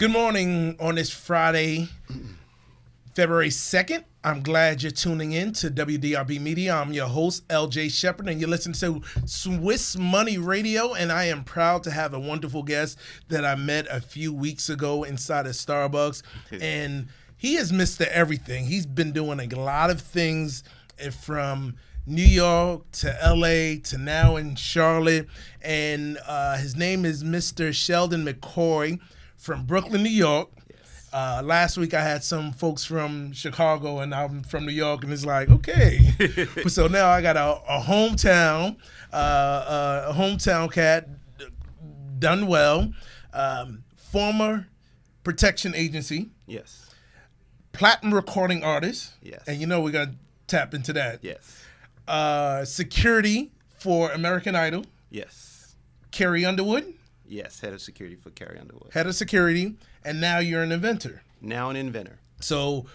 Good morning on this Friday, February 2nd. I'm glad you're tuning in to WDRB Media. I'm your host, LJ Shepard, and you're listening to Swiss Money Radio, and I am proud to have a wonderful guest that I met a few weeks ago inside of Starbucks, and he is Mr. Everything. He's been doing a lot of things from New York to LA to now in Charlotte, and his name is Mr. Shelton McCoy from Brooklyn, New York. Last week I had some folks from Chicago and I'm from New York, and it's like, okay. So now I got a hometown cat, done well, former protection agency. Yes. Platinum recording artist. Yes. And you know we're going to tap into that. Yes. Security for American Idol. Yes. Carrie Underwood. Yes, head of security for Carrie Underwood. Head of security, and now you're an inventor. Now an inventor. So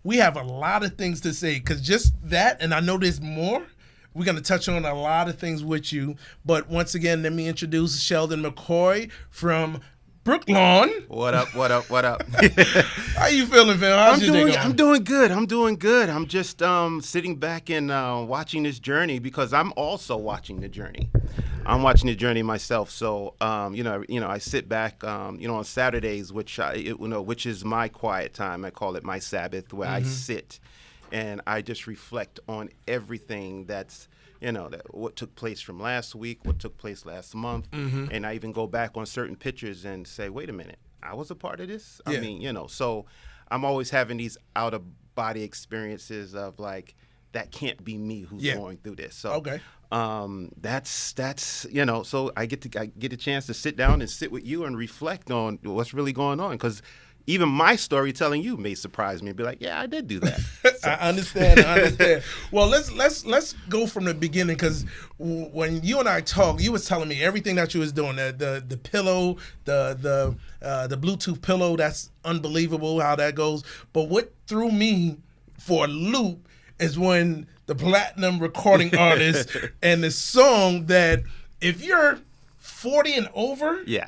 we have a lot of things to say, because just that, and I know there's more. We're going to touch on a lot of things with you. But once again, let me introduce Shelton McCoy from Brooklyn. What up, what up, what up? How you feeling, Phil? How's your day going? I'm doing good. I'm just sitting back and watching this journey, because I'm also watching the journey. I'm watching the journey myself. So, I sit back, on Saturdays, which is my quiet time. I call it my Sabbath, where I sit and I just reflect on everything that's, what took place from last week, what took place last month. And I even go back on certain pictures and say, wait a minute, I was a part of this. Yeah. I mean, so I'm always having these out of body experiences of like, that can't be me who's going through this. So, okay. That's so I get a chance to sit down and sit with you and reflect on what's really going on, because even my story telling you may surprise me and be like, yeah, I did do that. So. I understand. Well, let's go from the beginning, because when you and I talked, you was telling me everything that you was doing, the pillow, the Bluetooth pillow. That's unbelievable how that goes. But what threw me for a loop is when the platinum recording artist and the song that, if you're 40 and over, you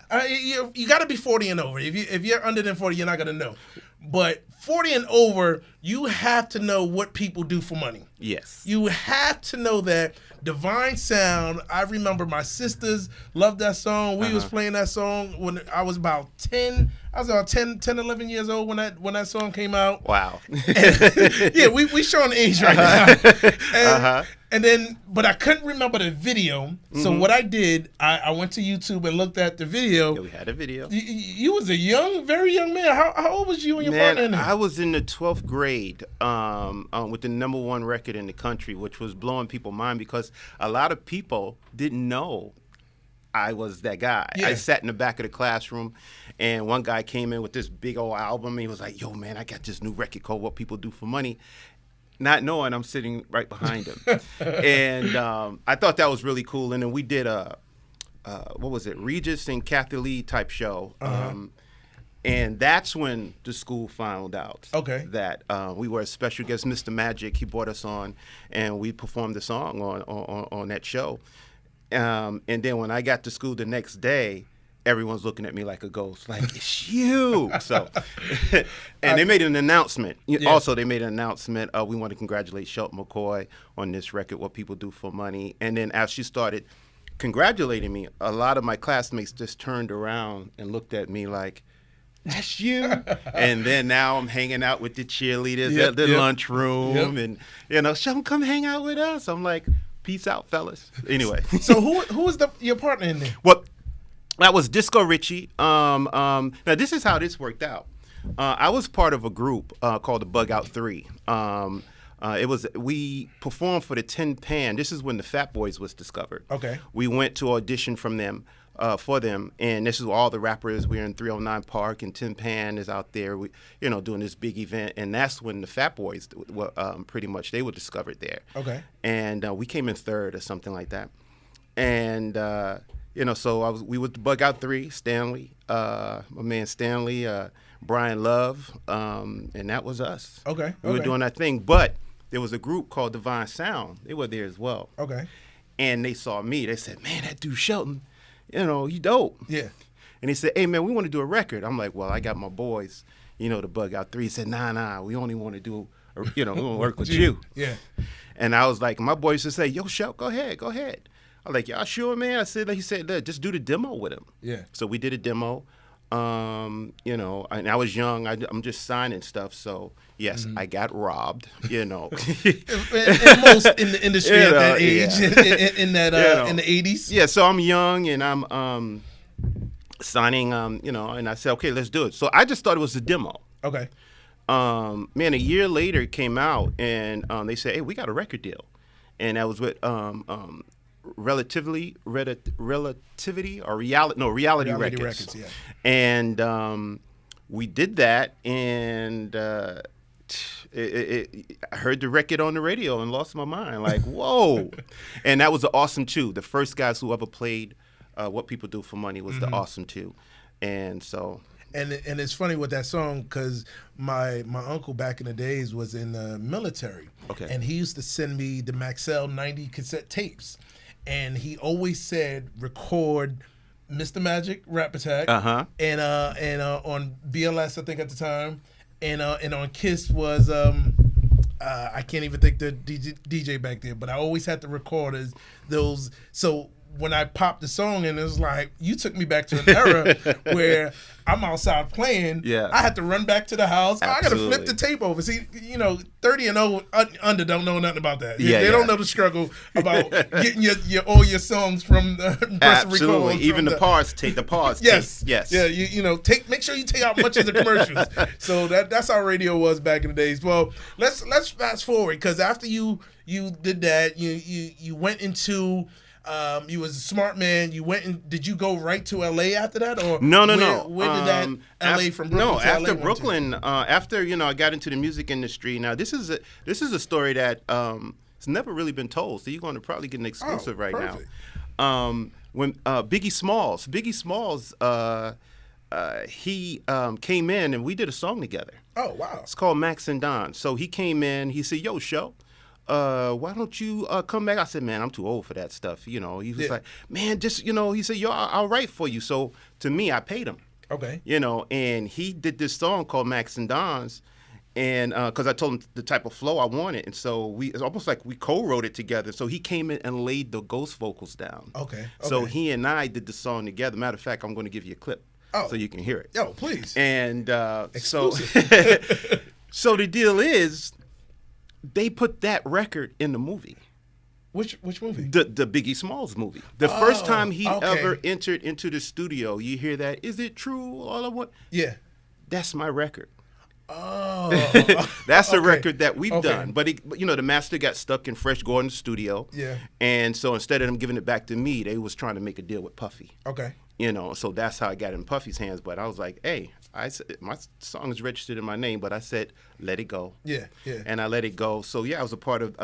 got to be 40 and over. If you're under than 40, you're not gonna know. But 40 and over, you have to know what people do for money. Yes. You have to know that. Divine Sound, I remember my sisters loved that song. We was playing that song when I was about 10. I was about 10, 11 years old when that song came out. Wow. And, yeah, we showing age right now. And then, but I couldn't remember the video. So what I did, I went to YouTube and looked at the video. Yeah, we had a video. You was a very young man. How old was you and your partner in there? I was in the 12th grade with the #1 record in the country, which was blowing people's mind, because a lot of people didn't know I was that guy. Yeah. I sat in the back of the classroom, and one guy came in with this big old album. He was like, yo, man, I got this new record called What People Do for Money. Not knowing I'm sitting right behind him. And I thought that was really cool. And then we did Regis and Kathy Lee type show. And that's when the school found out that we were a special guest. Mr. Magic, he brought us on, and we performed the song on that show. And then when I got to school the next day, everyone's looking at me like a ghost, like, it's you. So, and they made an announcement. Yeah. Also, they made an announcement. We want to congratulate Shelton McCoy on this record, What People Do for Money. And then as she started congratulating me, a lot of my classmates just turned around and looked at me like, that's you. And then now I'm hanging out with the cheerleaders at the lunchroom. And, Shelton, come hang out with us. I'm like, peace out, fellas. Anyway. So who was your partner in there? Well, that was Disco Richie. Now, this is how this worked out. I was part of a group called the Bug Out 3. We performed for the Tin Pan. This is when the Fat Boys was discovered. Okay. We went to audition for them, and this is where all the rappers. We're in 309 Park, and Tin Pan is out there, doing this big event, and that's when the Fat Boys were pretty much, they were discovered there. Okay. And we came in third or something like that, and so we were the Bug Out 3, Stanley, my man Stanley, Brian Love, and that was us. Okay. We were doing our thing, but there was a group called Divine Sound. They were there as well. Okay. And they saw me. They said, man, that dude Shelton, you dope. Yeah. And he said, hey, man, we want to do a record. I'm like, well, I got my boys, to bug out 3. He said, nah, we only want to do, we want to work with you. Yeah. And I was like, my boy used to say, yo, Shel, go ahead. I'm like, y'all sure, man? He said, look, just do the demo with him. Yeah. So we did a demo. And I was young. I'm just signing stuff. So yes, I got robbed. And most in the industry at that age, in the 80s. Yeah. So I'm young and I'm signing. And I said, okay, let's do it. So I just thought it was a demo. Okay. Man, a year later it came out and they said, hey, we got a record deal, and that was with Relativity or Reality Records. Yeah. And we did that, and I heard the record on the radio and lost my mind. Like, whoa. And that was the Awesome 2. The first guys who ever played What People Do for Money was the Awesome 2. And so... And it's funny with that song because my uncle back in the days was in the military. Okay. And he used to send me the Maxell 90 cassette tapes. And he always said, record Mr. Magic, Rap Attack, and on BLS, I think at the time, and on Kiss was I can't even think the DJ back there, but I always had the recorders, those. So when I popped the song in, it was like, you took me back to an era where I'm outside playing. Yeah. I had to run back to the house. Absolutely. I got to flip the tape over. See, 30 and under don't know nothing about that. They don't know the struggle about getting all your songs from the Absolutely. Even the pause tape. Yes. Yes. Yeah. Make sure you take out much of the commercials. So that's how radio was back in the days. Well, let's fast forward, because after you did that, you went into. You was a smart man. You went and did you go right to LA after that, or no? Where did that LA from Brooklyn? No, after Brooklyn, after I got into the music industry. Now this is a story that it's never really been told. So you're going to probably get an exclusive right perfect. now. When Biggie Smalls, he came in and we did a song together. Oh wow! It's called Max and Don. So he came in. He said, "Yo, Shel, why don't you come back?" I said, man, I'm too old for that stuff. He was like, man, just, he said, yo, I'll write for you. So to me, I paid him. Okay. And he did this song called Max and Don's. And because I told him the type of flow I wanted. And so it's almost like we co-wrote it together. So he came in and laid the ghost vocals down. Okay. So he and I did the song together. Matter of fact, I'm going to give you a clip so you can hear it. Yo, please. And so the deal is, they put that record in the movie. Which movie? The Biggie Smalls movie. The first time he ever entered into the studio, you hear that, is it true, all I want? Yeah. That's my record. Oh. That's the record that we've done. But, the master got stuck in Fresh Gordon's studio. Yeah. And so instead of them giving it back to me, they was trying to make a deal with Puffy. Okay. So that's how I got in Puffy's hands. But I was like, hey, my song is registered in my name, but I said, let it go. Yeah. And I let it go. So, I was a part of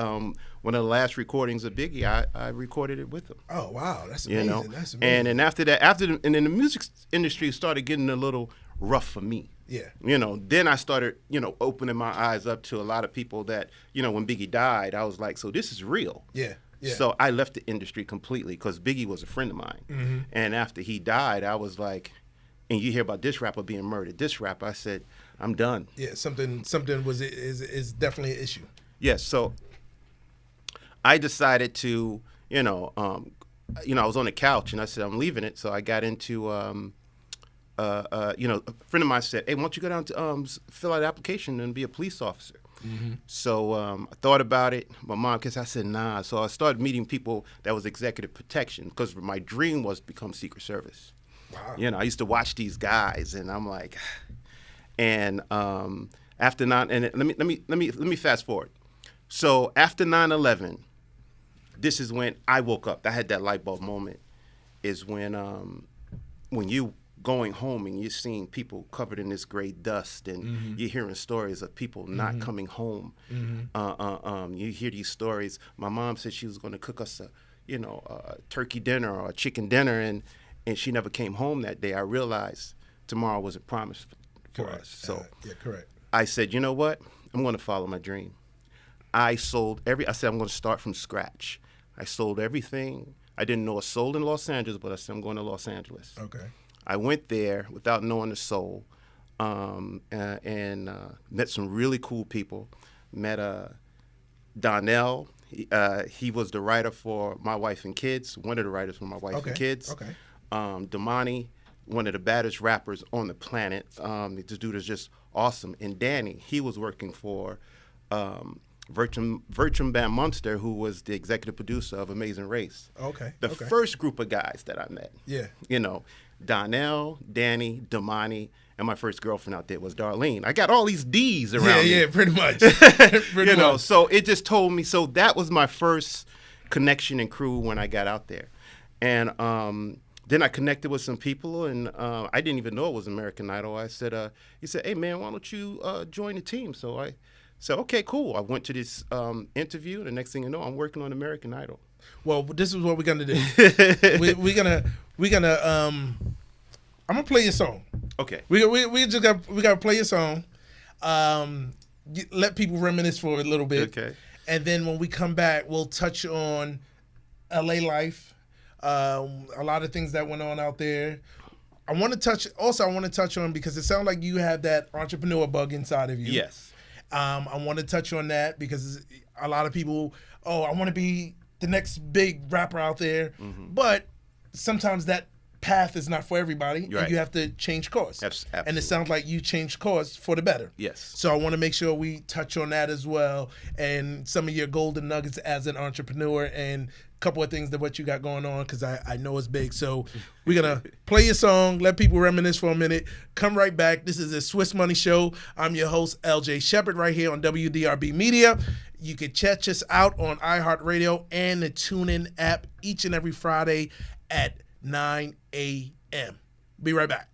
one of the last recordings of Biggie. I recorded it with him. Oh, wow. That's amazing. That's amazing. And then after that, and then the music industry started getting a little rough for me. Yeah. Then I started, opening my eyes up to a lot of people that, when Biggie died, I was like, so this is real. Yeah. Yeah. So I left the industry completely because Biggie was a friend of mine. Mm-hmm. And after he died, I was like, and you hear about this rapper being murdered, this rapper, I said, I'm done. Yeah, something is definitely an issue. Yes, so I decided to, I was on the couch and I said, I'm leaving it. So I got into, a friend of mine said, hey, why don't you go down to fill out an application and be a police officer? Mm-hmm. So I thought about it. My mom, because I said, nah. So I started meeting people that was executive protection because my dream was to become Secret Service. Wow. I used to watch these guys, and I'm like, and after let me fast forward. So after 9/11, this is when I woke up. I had that light bulb moment. Is when you going home and you're seeing people covered in this gray dust, and you're hearing stories of people not coming home. You hear these stories. My mom said she was going to cook us a turkey dinner or a chicken dinner, and she never came home that day. I realized tomorrow wasn't promised for us. So correct. I said, you know what? I'm going to follow my dream. I said, I'm going to start from scratch. I sold everything. I didn't know a soul in Los Angeles, but I said, I'm going to Los Angeles. Okay. I went there without knowing a soul, and met some really cool people. Met Donnell. He was the writer for My Wife and Kids, one of the writers for My Wife and Kids. Okay. Damani, one of the baddest rappers on the planet. This dude is just awesome. And Danny, he was working for Bertram Van Munster, who was the executive producer of Amazing Race. Okay. The first group of guys that I met. Yeah. You know, Donnell, Danny, Damani, and my first girlfriend out there was Darlene. I got all these D's around me. Yeah, pretty much. Pretty much. So it just told me. So that was my first connection and crew when I got out there. And then I connected with some people, and I didn't even know it was American Idol. He said, hey, man, why don't you join the team? So I said, okay, cool. I went to this interview, and the next thing you know, I'm working on American Idol. Well, this is what we're gonna do. we're gonna I'm gonna play your song. Okay. We gotta play your song. Let people reminisce for a little bit. Okay. And then when we come back, we'll touch on LA life, a lot of things that went on out there. I want to touch on, because it sounds like you have that entrepreneur bug inside of you. Yes. I want to touch on that because a lot of people, I want to be the next big rapper out there. Mm-hmm. But sometimes that path is not for everybody. Right. And you have to change course. Absolutely. And it sounds like you changed course for the better. Yes. So I want to make sure we touch on that as well, and some of your golden nuggets as an entrepreneur, and a couple of things that what you got going on, because I know it's big. So we're going to play your song, let people reminisce for a minute, come right back. This is a Swiss Money Show. I'm your host, LJ Shepard, right here on WDRB Media. You can check us out on iHeartRadio and the TuneIn app each and every Friday at 9 a.m. Be right back.